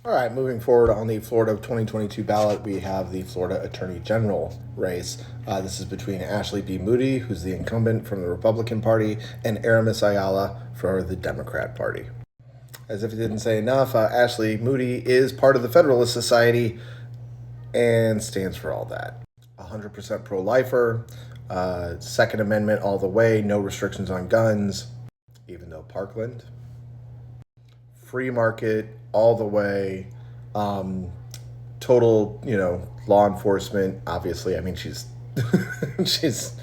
All right, moving forward on the Florida 2022 ballot, we have the Florida Attorney General race. This is between Ashley B. Moody, who's the incumbent from the Republican Party, and Aramis Ayala for the Democrat Party. As if it didn't say enough, Ashley Moody is part of the Federalist Society and stands for all that. 100% pro-lifer, Second Amendment all the way, no restrictions on guns, even though Parkland, free market all the way, total, law enforcement. Obviously, I mean, she's she's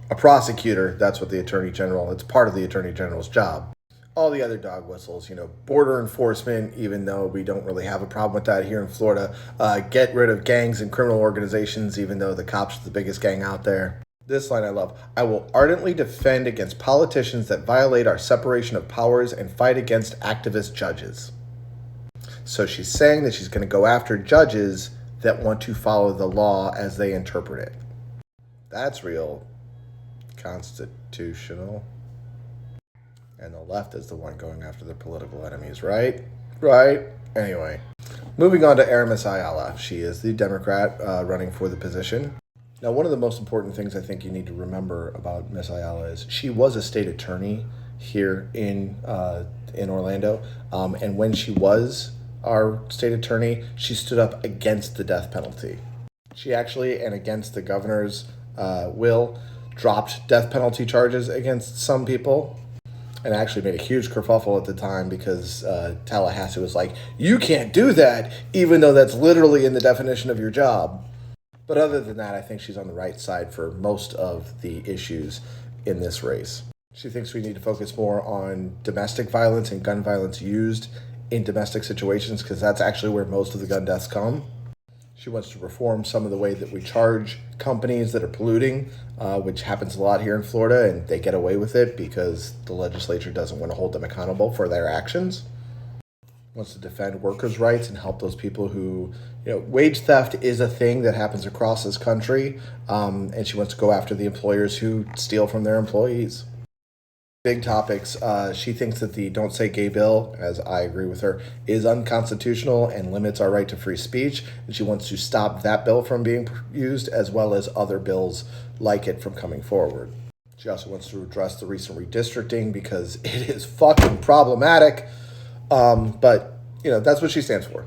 a prosecutor. That's what the attorney general. It's part of the attorney general's job. All the other dog whistles, border enforcement, even though we don't really have a problem with that here in Florida. Get rid of gangs and criminal organizations, even though the cops are the biggest gang out there. This line I love. I will ardently defend against politicians that violate our separation of powers and fight against activist judges. So she's saying that she's going to go after judges that want to follow the law as they interpret it. That's real constitutional. And the left is the one going after their political enemies, right? Right. Anyway, moving on to Aramis Ayala. She is the Democrat running for the position. Now, one of the most important things I think you need to remember about Miss Ayala is she was a state attorney here in Orlando, and when she was our state attorney, she stood up against the death penalty. She actually, and against the governor's will, dropped death penalty charges against some people, and actually made a huge kerfuffle at the time because Tallahassee was like, "You can't do that," even though that's literally in the definition of your job. But other than that, I think she's on the right side for most of the issues in this race. She thinks we need to focus more on domestic violence and gun violence used in domestic situations because that's actually where most of the gun deaths come. She wants to reform some of the way that we charge companies that are polluting, which happens a lot here in Florida, and they get away with it because the legislature doesn't want to hold them accountable for their actions. Wants to defend workers' rights and help those people who, wage theft is a thing that happens across this country, and she wants to go after the employers who steal from their employees. Big topics. She thinks that the Don't Say Gay bill, as I agree with her, is unconstitutional and limits our right to free speech, and she wants to stop that bill from being used as well as other bills like it from coming forward. She also wants to address the recent redistricting because it is fucking problematic. But, that's what she stands for.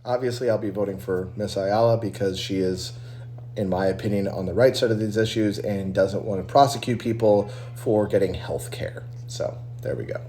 Obviously, I'll be voting for Miss Ayala because she is, in my opinion, on the right side of these issues and doesn't want to prosecute people for getting health care. So there we go.